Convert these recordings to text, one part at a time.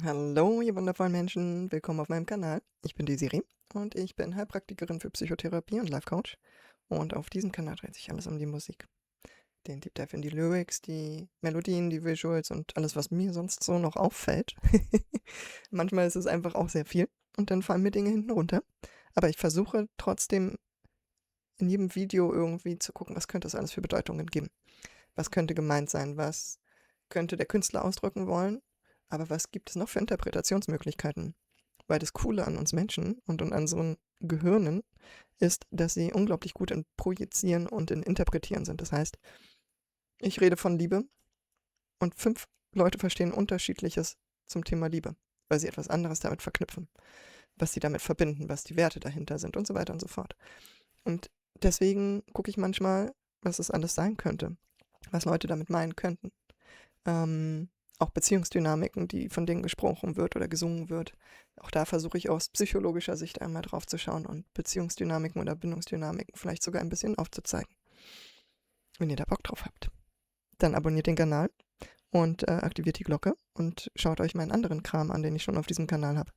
Hallo, ihr wundervollen Menschen, willkommen auf meinem Kanal. Ich bin die Siri und ich bin Heilpraktikerin für Psychotherapie und Life Coach. Und auf diesem Kanal dreht sich alles um die Musik. Den Deep Dive in die Lyrics, die Melodien, die Visuals und alles, was mir sonst so noch auffällt. Manchmal ist es einfach auch sehr viel und dann fallen mir Dinge hinten runter. Aber ich versuche trotzdem in jedem Video irgendwie zu gucken, was könnte es alles für Bedeutungen geben. Was könnte gemeint sein, was könnte der Künstler ausdrücken wollen. Aber was gibt es noch für Interpretationsmöglichkeiten? Weil das Coole an uns Menschen und an unseren Gehirnen ist, dass sie unglaublich gut in Projizieren und in Interpretieren sind. Das heißt, ich rede von Liebe und 5 Leute verstehen Unterschiedliches zum Thema Liebe, weil sie etwas anderes damit verknüpfen, was sie damit verbinden, was die Werte dahinter sind und so weiter und so fort. Und deswegen gucke ich manchmal, was es alles sein könnte, was Leute damit meinen könnten. Auch Beziehungsdynamiken, von denen gesprochen wird oder gesungen wird. Auch da versuche ich aus psychologischer Sicht einmal drauf zu schauen und Beziehungsdynamiken oder Bindungsdynamiken vielleicht sogar ein bisschen aufzuzeigen. Wenn ihr da Bock drauf habt, dann abonniert den Kanal und aktiviert die Glocke und schaut euch meinen anderen Kram an, den ich schon auf diesem Kanal habe.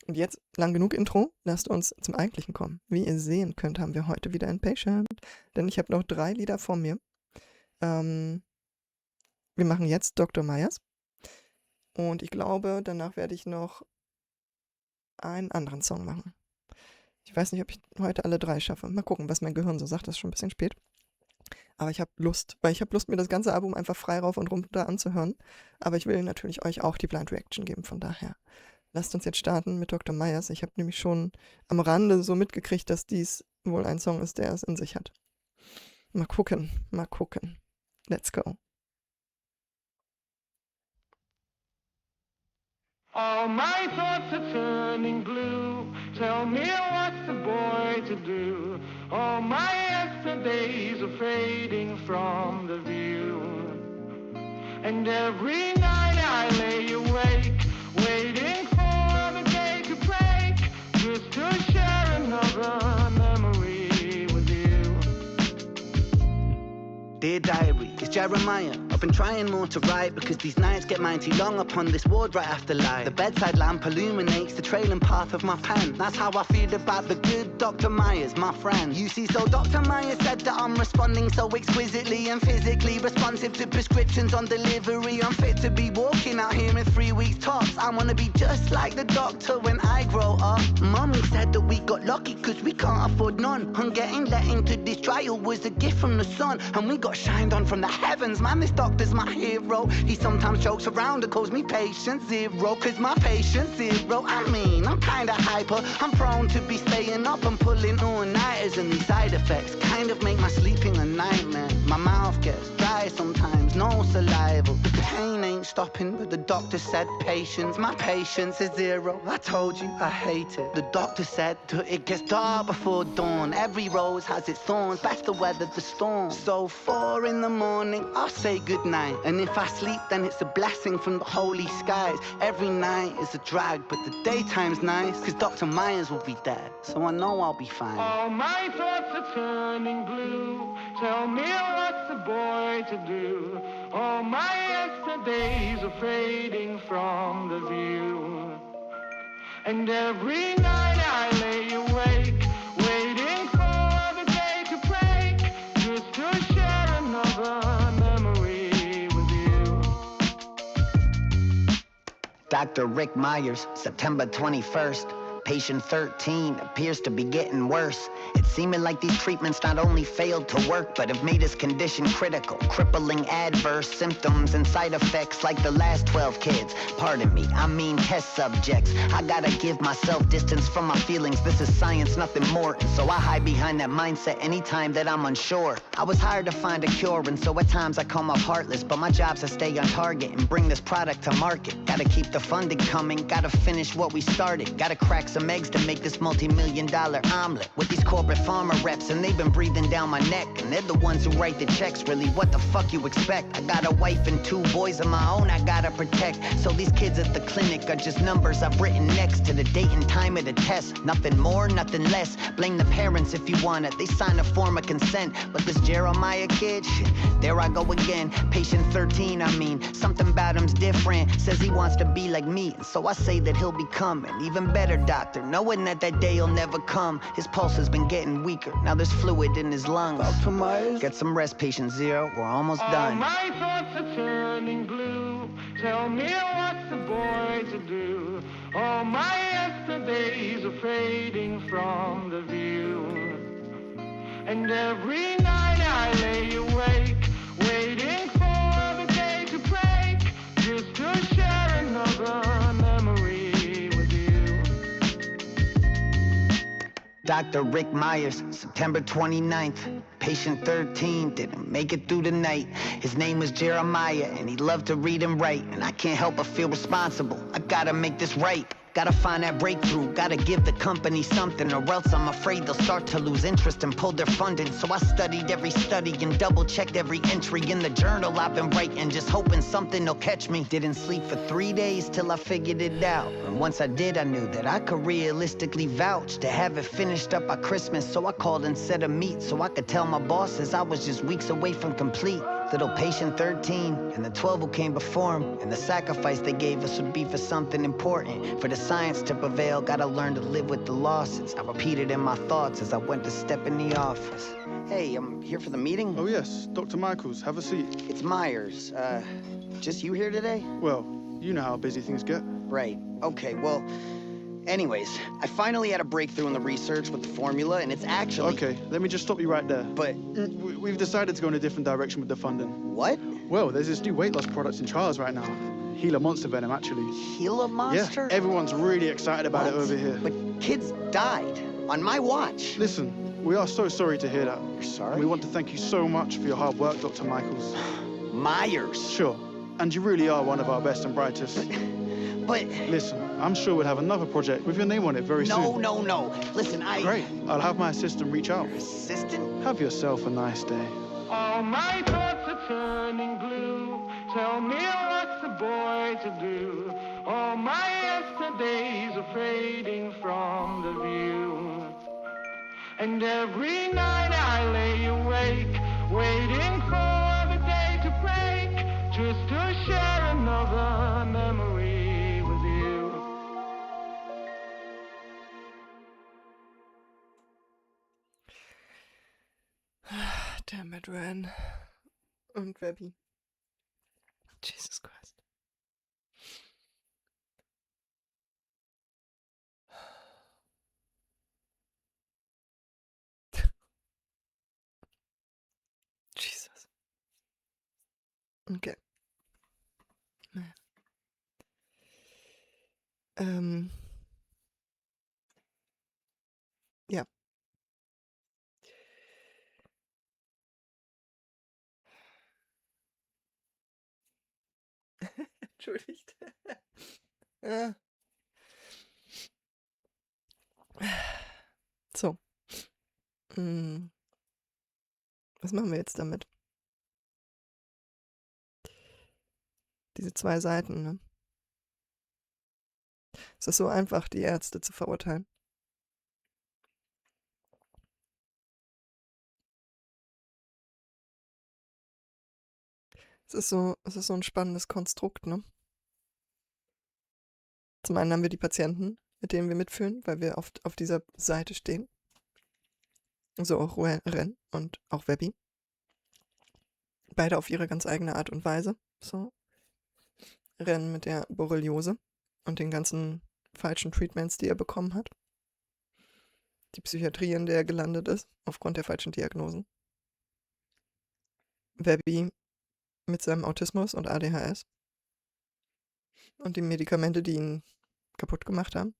Und jetzt, lang genug Intro, lasst uns zum Eigentlichen kommen. Wie ihr sehen könnt, haben wir heute wieder ein Patient, denn ich habe noch 3 Lieder vor mir. Wir machen jetzt Dr. Myers und ich glaube, danach werde ich noch einen anderen Song machen. Ich weiß nicht, ob ich heute alle 3 schaffe. Mal gucken, was mein Gehirn so sagt. Das ist schon ein bisschen spät. Aber ich habe Lust, mir das ganze Album einfach frei rauf und runter anzuhören. Aber ich will natürlich euch auch die Blind Reaction geben. Von daher, lasst uns jetzt starten mit Dr. Myers. Ich habe nämlich schon am Rande so mitgekriegt, dass dies wohl ein Song ist, der es in sich hat. Mal gucken. Let's go. All my thoughts are turning blue. Tell me what's the boy to do? All my yesterdays are fading from the view. And every night I lay awake, waiting for the day to break, just to share another memory with you. Dear diary, it's Jeremiah. I've been trying more to write because these nights get mighty long upon this ward right after light. The bedside lamp illuminates the trailing path of my pen. That's how I feel about the good Dr. Myers, my friend. You see, so Dr. Myers said that I'm responding so exquisitely and physically responsive to prescriptions on delivery. I'm fit to be walking out here in 3 weeks tops. I wanna be just like the doctor when I grow up. Mommy said that we got lucky cause we can't afford none. And getting let into this trial was a gift from the sun. And we got shined on from the heavens. Man, this doctor's my hero. He sometimes jokes around and calls me patient zero. Cause my patient's zero. I mean, I'm kinda hyper. I'm prone to be staying up and pulling all-nighters. And these side effects kind of make my sleeping a nightmare. My mouth gets dry sometimes, no saliva. The pain ain't stopping, but the doctor said patience. My patience is zero. I told you I hate it. The doctor said that it gets dark before dawn. Every rose has its thorns. Best to weather the storm. So 4 in the morning, I'll say goodnight. And if I sleep, then it's a blessing from the holy skies. Every night is a drag, but the daytime's nice. Cause Dr. Myers will be there, so I know I'll be fine. All my thoughts are turning blue. Tell me what's the boy to do? All my yesterdays are fading from the view. And every night I lay awake, waiting for the day to break, just to share another memory with you. Dr. Rick Myers, September 21st. Patient 13 appears to be getting worse. It's seeming like these treatments not only failed to work, but have made his condition critical, crippling adverse symptoms and side effects like the last 12 kids. Pardon me, I mean test subjects. I gotta give myself distance from my feelings. This is science, nothing more. And so I hide behind that mindset anytime that I'm unsure. I was hired to find a cure, and so at times I come off heartless, but my job's to stay on target and bring this product to market. Gotta keep the funding coming, gotta finish what we started, gotta crack some eggs to make this multi-million-dollar omelet with these corporate farmer reps, and they've been breathing down my neck, and they're the ones who write the checks. Really, what the fuck you expect? I got a wife and 2 boys of my own I gotta protect, so these kids at the clinic are just numbers I've written next to the date and time of the test. Nothing more, nothing less. Blame the parents if you want it. They sign a form of consent, but this Jeremiah kid, shit, there I go again. Patient 13, I mean, something about him's different. Says he wants to be like me, and so I say that he'll become an even better doctor, knowing that that day will never come. His pulse has been getting weaker, now there's fluid in his lungs. Dr. Myers? Get some rest, patient 0, we're almost All done. my thoughts are turning blue. Tell me what's the boy to do. All my yesterdays are fading from the view. And every night I lay awake, waiting for the day to break, just to share another memory with you. Dr. Rick Myers, September 29th. Patient 13 didn't make it through the night. His name was Jeremiah, and he loved to read and write. And I can't help but feel responsible. I gotta make this right. Gotta find that breakthrough, gotta give the company something, or else I'm afraid they'll start to lose interest and pull their funding. So I studied every study and double-checked every entry in the journal I've been writing, just hoping something will catch me. Didn't sleep for 3 days till I figured it out. And once I did, I knew that I could realistically vouch to have it finished up by Christmas. So I called and set a meet so I could tell my bosses I was just weeks away from complete. Little patient 13, and the 12 who came before him, and the sacrifice they gave us would be for something important. For the science to prevail, gotta learn to live with the losses. I repeated in my thoughts as I went to step in the office. Hey, I'm here for the meeting. Oh, yes. Dr. Michaels, have a seat. It's Myers. Just you here today? Well, you know how busy things get. Right. Okay, well, anyways, I finally had a breakthrough in the research with the formula, and it's actually... Okay, let me just stop you right there. But... We've decided to go in a different direction with the funding. What? Well, there's this new weight loss product in trials right now. Gila Monster Venom, actually. Gila Monster? Yeah, everyone's really excited about it What? over here. But kids died on my watch. Listen, we are so sorry to hear that. You're sorry? We want to thank you so much for your hard work, Dr. Michaels. Myers. Sure, and you really are one of our best and brightest. But... Listen, I'm sure we'll have another project with your name on it very soon. No. Listen, Great, I'll have my assistant reach out. Assistant? Have yourself a nice day. All my thoughts are turning blue. Tell me what's the boy to do. All my yesterdays are fading from the view. And every night I lay awake, waiting for the day to break, just to share another memory with you. Damn it, Ren. Und Webby. Jesus Christ. Jesus. Okay. Naja. Ja. Entschuldigt. Ja. So. Was machen wir jetzt damit? Diese 2 Seiten, ne? Es ist so einfach, die Ärzte zu verurteilen. Es ist so ein spannendes Konstrukt, ne? Zum einen haben wir die Patienten, mit denen wir mitfühlen, weil wir oft auf dieser Seite stehen. So auch Ren und auch Webby. Beide auf ihre ganz eigene Art und Weise. So. Ren mit der Borreliose und den ganzen falschen Treatments, die er bekommen hat. Die Psychiatrie, in der er gelandet ist, aufgrund der falschen Diagnosen. Webby mit seinem Autismus und ADHS. Und die Medikamente, die ihn kaputt gemacht haben.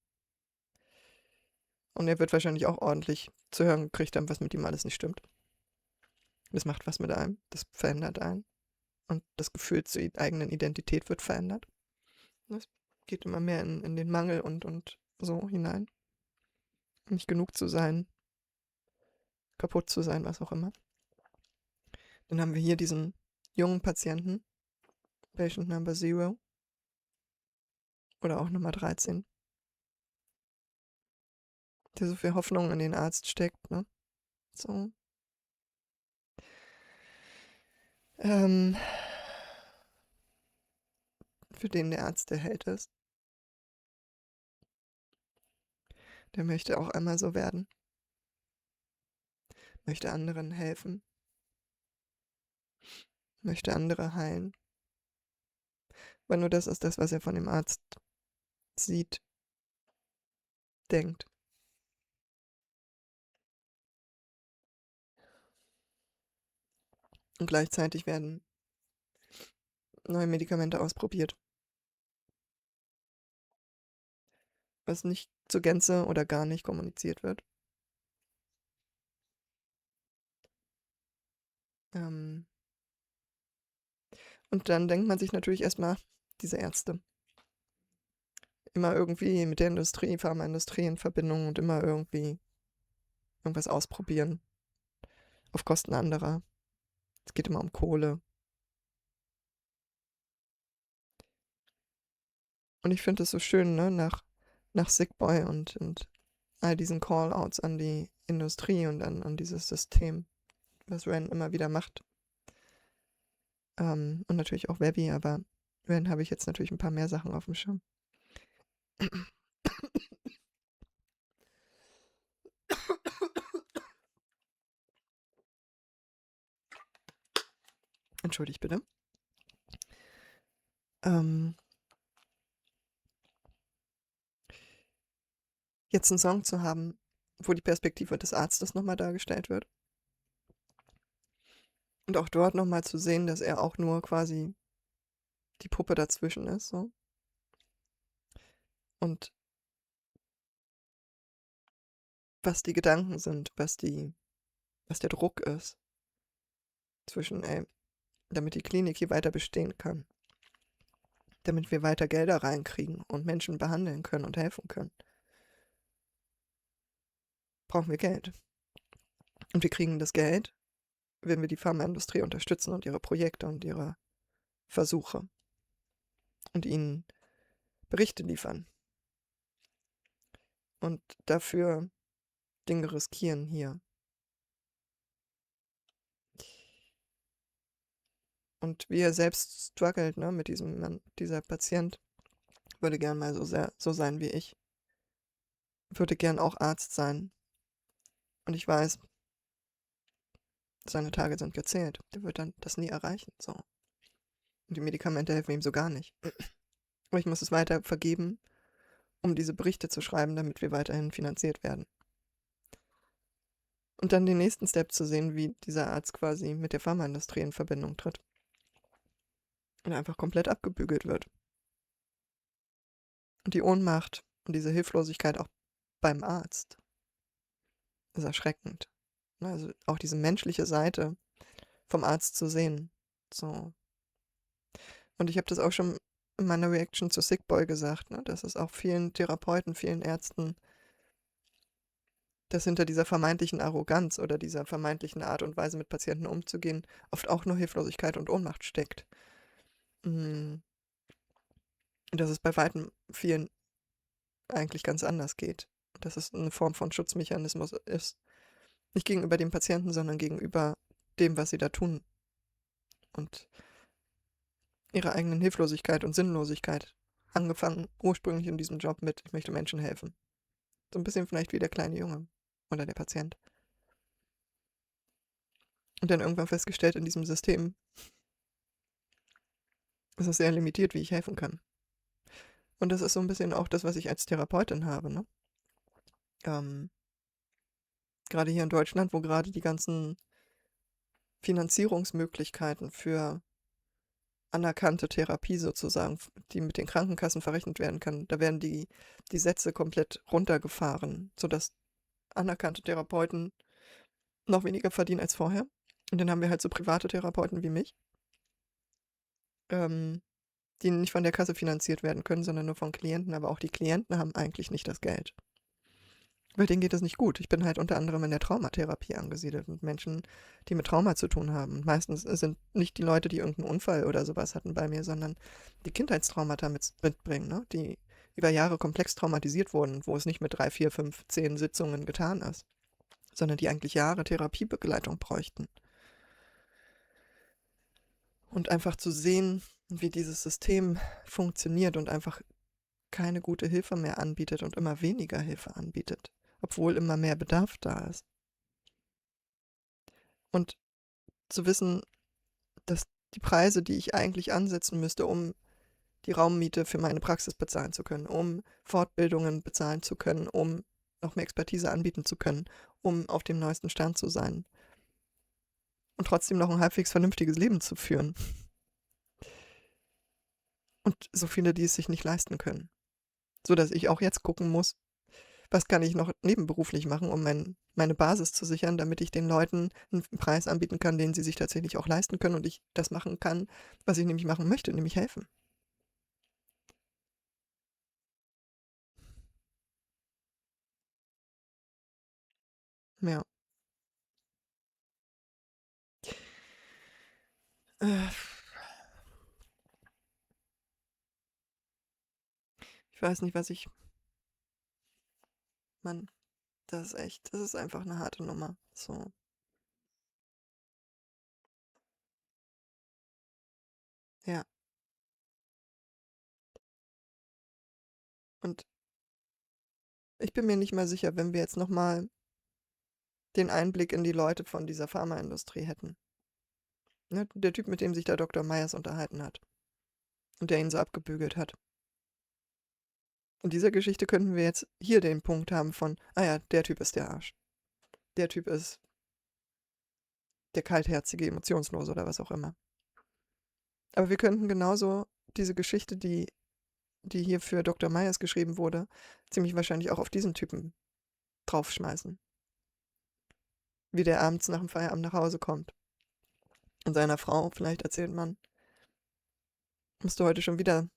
Und er wird wahrscheinlich auch ordentlich zu hören gekriegt haben, was mit ihm alles nicht stimmt. Das macht was mit einem, das verändert einen. Und das Gefühl zur eigenen Identität wird verändert. Das geht immer mehr in den Mangel und so hinein. nicht genug zu sein, kaputt zu sein, was auch immer. Dann haben wir hier diesen jungen Patienten, Patient Number 0 oder auch Nummer 13, der so viel Hoffnung in den Arzt steckt, ne? So. Für den der Arzt der Held ist. Der möchte auch einmal so werden. Möchte anderen helfen. Möchte andere heilen. Weil nur das ist das, was er von dem Arzt sieht, denkt. Und gleichzeitig werden neue Medikamente ausprobiert. Was nicht zur Gänze oder gar nicht kommuniziert wird. Und dann denkt man sich natürlich erstmal, diese Ärzte. Immer irgendwie mit der Industrie, Pharmaindustrie in Verbindung und immer irgendwie irgendwas ausprobieren. Auf Kosten anderer. Es geht immer um Kohle. Und ich finde es so schön, ne, nach Sick Boy und all diesen Call-Outs an die Industrie und an dieses System, was Ren immer wieder macht. Und natürlich auch Webby, aber Ren habe ich jetzt natürlich ein paar mehr Sachen auf dem Schirm. Entschuldigt bitte. Jetzt einen Song zu haben, wo die Perspektive des Arztes nochmal dargestellt wird. Und auch dort nochmal zu sehen, dass er auch nur quasi die Puppe dazwischen ist, so. Und was die Gedanken sind, was der Druck ist zwischen, damit die Klinik hier weiter bestehen kann. Damit wir weiter Gelder reinkriegen und Menschen behandeln können und helfen können. Brauchen wir Geld. Und wir kriegen das Geld, wenn wir die Pharmaindustrie unterstützen und ihre Projekte und ihre Versuche. Und ihnen Berichte liefern. Und dafür Dinge riskieren hier. Und wie er selbst struggelt, ne, mit diesem Mann, dieser Patient, würde gern mal so sein wie ich. Würde gern auch Arzt sein. Und ich weiß, seine Tage sind gezählt. Der wird dann das nie erreichen, so. Und die Medikamente helfen ihm so gar nicht. Aber ich muss es weiter vergeben, um diese Berichte zu schreiben, damit wir weiterhin finanziert werden. Und dann den nächsten Step zu sehen, wie dieser Arzt quasi mit der Pharmaindustrie in Verbindung tritt. Und einfach komplett abgebügelt wird. Und die Ohnmacht und diese Hilflosigkeit auch beim Arzt ist erschreckend. Also auch diese menschliche Seite vom Arzt zu sehen. So. Und ich habe das auch schon in meiner Reaction zu Sick Boy gesagt, ne, dass es auch vielen Therapeuten, vielen Ärzten, dass hinter dieser vermeintlichen Arroganz oder dieser vermeintlichen Art und Weise mit Patienten umzugehen, oft auch nur Hilflosigkeit und Ohnmacht steckt. Und dass es bei weitem vielen eigentlich ganz anders geht. Dass es eine Form von Schutzmechanismus ist. Nicht gegenüber dem Patienten, sondern gegenüber dem, was sie da tun. Und ihrer eigenen Hilflosigkeit und Sinnlosigkeit. Angefangen ursprünglich in diesem Job mit, ich möchte Menschen helfen. So ein bisschen vielleicht wie der kleine Junge oder der Patient. Und dann irgendwann festgestellt, in diesem System ist es sehr limitiert, wie ich helfen kann. Und das ist so ein bisschen auch das, was ich als Therapeutin habe, ne? Gerade hier in Deutschland, wo gerade die ganzen Finanzierungsmöglichkeiten für anerkannte Therapie sozusagen, die mit den Krankenkassen verrechnet werden kann, da werden die Sätze komplett runtergefahren, sodass anerkannte Therapeuten noch weniger verdienen als vorher. Und dann haben wir halt so private Therapeuten wie mich, die nicht von der Kasse finanziert werden können, sondern nur von Klienten, aber auch die Klienten haben eigentlich nicht das Geld, Weil denen geht es nicht gut. Ich bin halt unter anderem in der Traumatherapie angesiedelt und Menschen, die mit Trauma zu tun haben. Und meistens sind nicht die Leute, die irgendeinen Unfall oder sowas hatten bei mir, sondern die Kindheitstraumata mitbringen, ne? Die über Jahre komplex traumatisiert wurden, wo es nicht mit 3, 4, 5, 10 Sitzungen getan ist, sondern die eigentlich Jahre Therapiebegleitung bräuchten. Und einfach zu sehen, wie dieses System funktioniert und einfach keine gute Hilfe mehr anbietet und immer weniger Hilfe anbietet, obwohl immer mehr Bedarf da ist. Und zu wissen, dass die Preise, die ich eigentlich ansetzen müsste, um die Raummiete für meine Praxis bezahlen zu können, um Fortbildungen bezahlen zu können, um noch mehr Expertise anbieten zu können, um auf dem neuesten Stand zu sein und trotzdem noch ein halbwegs vernünftiges Leben zu führen. Und so viele, die es sich nicht leisten können. So dass ich auch jetzt gucken muss, was kann ich noch nebenberuflich machen, um meine Basis zu sichern, damit ich den Leuten einen Preis anbieten kann, den sie sich tatsächlich auch leisten können und ich das machen kann, was ich nämlich machen möchte, nämlich helfen. Ja. Ich weiß nicht, Mann, das ist einfach eine harte Nummer. So. Ja. Und ich bin mir nicht mal sicher, wenn wir jetzt nochmal den Einblick in die Leute von dieser Pharmaindustrie hätten. Ne? Der Typ, mit dem sich der Dr. Myers unterhalten hat. Und der ihn so abgebügelt hat. In dieser Geschichte könnten wir jetzt hier den Punkt haben von, ja, der Typ ist der Arsch. Der Typ ist der kaltherzige, emotionslose oder was auch immer. Aber wir könnten genauso diese Geschichte, die hier für Dr. Myers geschrieben wurde, ziemlich wahrscheinlich auch auf diesen Typen draufschmeißen. Wie der abends nach dem Feierabend nach Hause kommt. Und seiner Frau vielleicht erzählt man, musst du heute schon wieder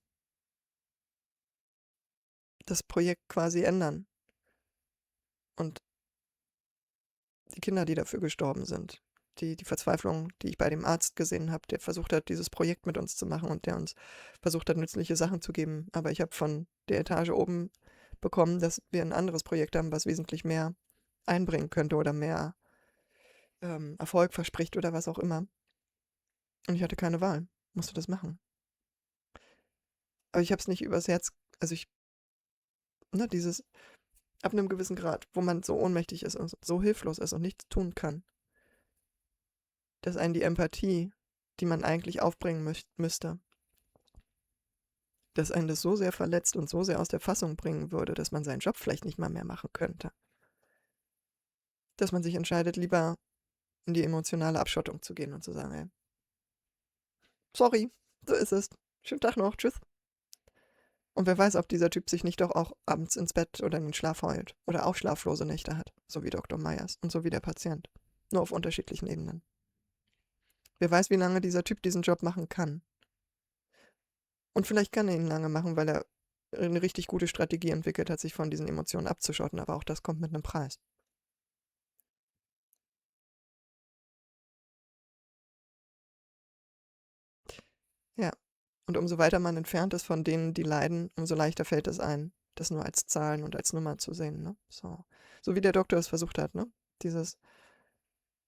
das Projekt quasi ändern. Und die Kinder, die dafür gestorben sind, die Verzweiflung, die ich bei dem Arzt gesehen habe, der versucht hat, dieses Projekt mit uns zu machen und der uns versucht hat, nützliche Sachen zu geben. Aber ich habe von der Etage oben bekommen, dass wir ein anderes Projekt haben, was wesentlich mehr einbringen könnte oder mehr Erfolg verspricht oder was auch immer. Und ich hatte keine Wahl, musste das machen. Aber ich habe es nicht übers Herz, also dieses ab einem gewissen Grad, wo man so ohnmächtig ist und so hilflos ist und nichts tun kann, dass einen die Empathie, die man eigentlich aufbringen müsste, dass einen das so sehr verletzt und so sehr aus der Fassung bringen würde, dass man seinen Job vielleicht nicht mal mehr machen könnte. Dass man sich entscheidet, lieber in die emotionale Abschottung zu gehen und zu sagen, ey, sorry, so ist es. Schönen Tag noch, tschüss. Und wer weiß, ob dieser Typ sich nicht doch auch abends ins Bett oder in den Schlaf heult oder auch schlaflose Nächte hat, so wie Dr. Myers und so wie der Patient. Nur auf unterschiedlichen Ebenen. Wer weiß, wie lange dieser Typ diesen Job machen kann. Und vielleicht kann er ihn lange machen, weil er eine richtig gute Strategie entwickelt hat, sich von diesen Emotionen abzuschotten, aber auch das kommt mit einem Preis. Ja, und umso weiter man entfernt ist von denen, die leiden, umso leichter fällt es ein, das nur als Zahlen und als Nummer zu sehen, ne? So wie der Doktor es versucht hat, ne? Dieses,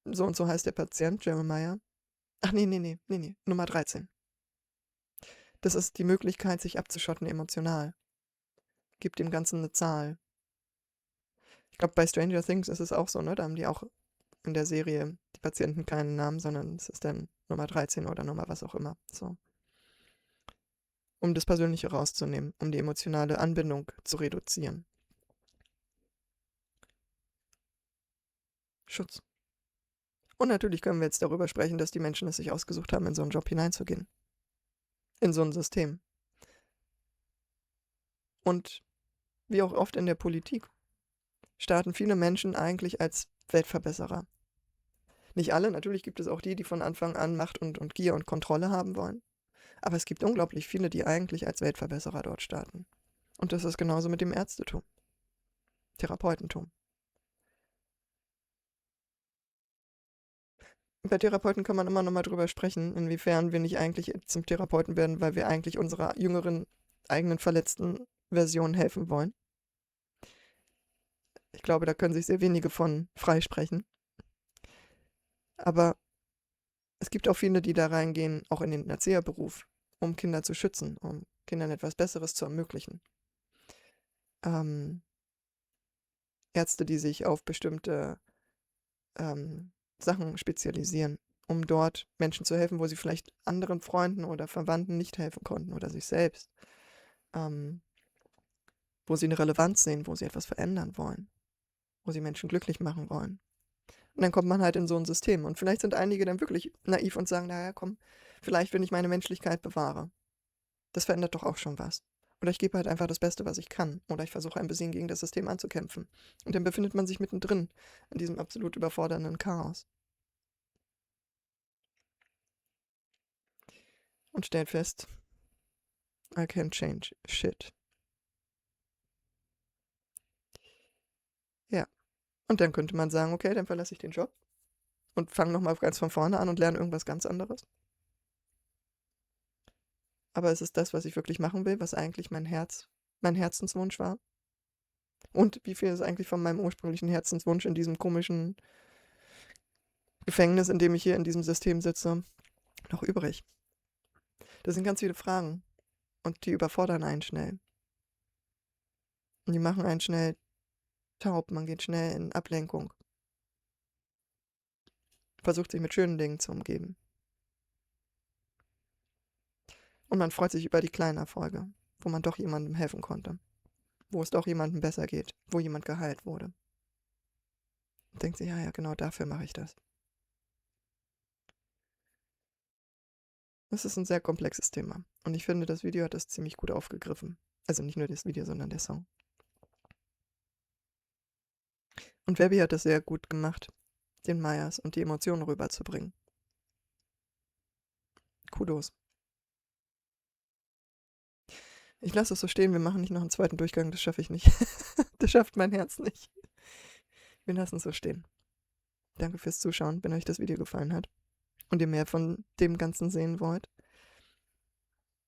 so und so heißt der Patient, Jeremiah. Ach nee, Nummer 13. Das ist die Möglichkeit, sich abzuschotten emotional. Gibt dem Ganzen eine Zahl. Ich glaube, bei Stranger Things ist es auch so, ne? Da haben die auch in der Serie die Patienten keinen Namen, sondern es ist dann Nummer 13 oder Nummer was auch immer. So. Um das Persönliche rauszunehmen, um die emotionale Anbindung zu reduzieren. Schutz. Und natürlich können wir jetzt darüber sprechen, dass die Menschen es sich ausgesucht haben, in so einen Job hineinzugehen. In so ein System. Und wie auch oft in der Politik starten viele Menschen eigentlich als Weltverbesserer. Nicht alle, natürlich gibt es auch die von Anfang an Macht und Gier und Kontrolle haben wollen. Aber es gibt unglaublich viele, die eigentlich als Weltverbesserer dort starten. Und das ist genauso mit dem Ärztetum, Therapeutentum. bei Therapeuten kann man immer noch mal drüber sprechen, inwiefern wir nicht eigentlich zum Therapeuten werden, weil wir eigentlich unserer jüngeren, eigenen verletzten Version helfen wollen. Ich glaube, da können sich sehr wenige von freisprechen. Aber es gibt auch viele, die da reingehen, auch in den Erzieherberuf, um Kinder zu schützen, um Kindern etwas Besseres zu ermöglichen. Ärzte, die sich auf bestimmte Sachen spezialisieren, um dort Menschen zu helfen, wo sie vielleicht anderen Freunden oder Verwandten nicht helfen konnten oder sich selbst. Wo sie eine Relevanz sehen, wo sie etwas verändern wollen, wo sie Menschen glücklich machen wollen. Und dann kommt man halt in so ein System. Und vielleicht sind einige dann wirklich naiv und sagen, naja, komm, vielleicht, wenn ich meine Menschlichkeit bewahre. Das verändert doch auch schon was. Oder ich gebe halt einfach das Beste, was ich kann. Oder ich versuche ein bisschen gegen das System anzukämpfen. Und dann befindet man sich mittendrin in diesem absolut überfordernden Chaos. Und stellt fest, I can't change shit. Ja. Und dann könnte man sagen, okay, dann verlasse ich den Job und fange nochmal ganz von vorne an und lerne irgendwas ganz anderes. Aber es ist das, was ich wirklich machen will, was eigentlich mein Herzenswunsch war. Und wie viel ist eigentlich von meinem ursprünglichen Herzenswunsch in diesem komischen Gefängnis, in dem ich hier in diesem System sitze, noch übrig? Das sind ganz viele Fragen. Und die überfordern einen schnell. Und die machen einen schnell taub. Man geht schnell in Ablenkung. Versucht sich mit schönen Dingen zu umgeben. Und man freut sich über die kleinen Erfolge, wo man doch jemandem helfen konnte. Wo es doch jemandem besser geht, wo jemand geheilt wurde. Und denkt sich, ja, genau dafür mache ich das. Das ist ein sehr komplexes Thema. Und ich finde, das Video hat das ziemlich gut aufgegriffen. Also nicht nur das Video, sondern der Song. Und Webby hat das sehr gut gemacht, den Myers und die Emotionen rüberzubringen. Kudos. Ich lasse es so stehen, wir machen nicht noch einen zweiten Durchgang, das schaffe ich nicht. Das schafft mein Herz nicht. Wir lassen es so stehen. Danke fürs Zuschauen, wenn euch das Video gefallen hat und ihr mehr von dem Ganzen sehen wollt.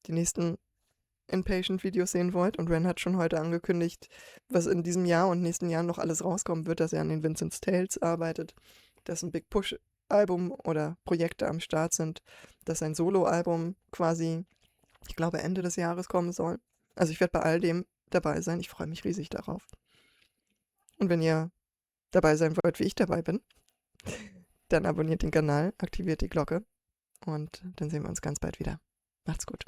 Die nächsten Inpatient-Videos sehen wollt. Und Ren hat schon heute angekündigt, was in diesem Jahr und nächsten Jahren noch alles rauskommen wird, dass er an den Vincent's Tales arbeitet, dass ein Big Push-Album oder Projekte am Start sind, dass ein Solo-Album quasi, ich glaube, Ende des Jahres kommen soll. Also ich werde bei all dem dabei sein. Ich freue mich riesig darauf. Und wenn ihr dabei sein wollt, wie ich dabei bin, dann abonniert den Kanal, aktiviert die Glocke und dann sehen wir uns ganz bald wieder. Macht's gut.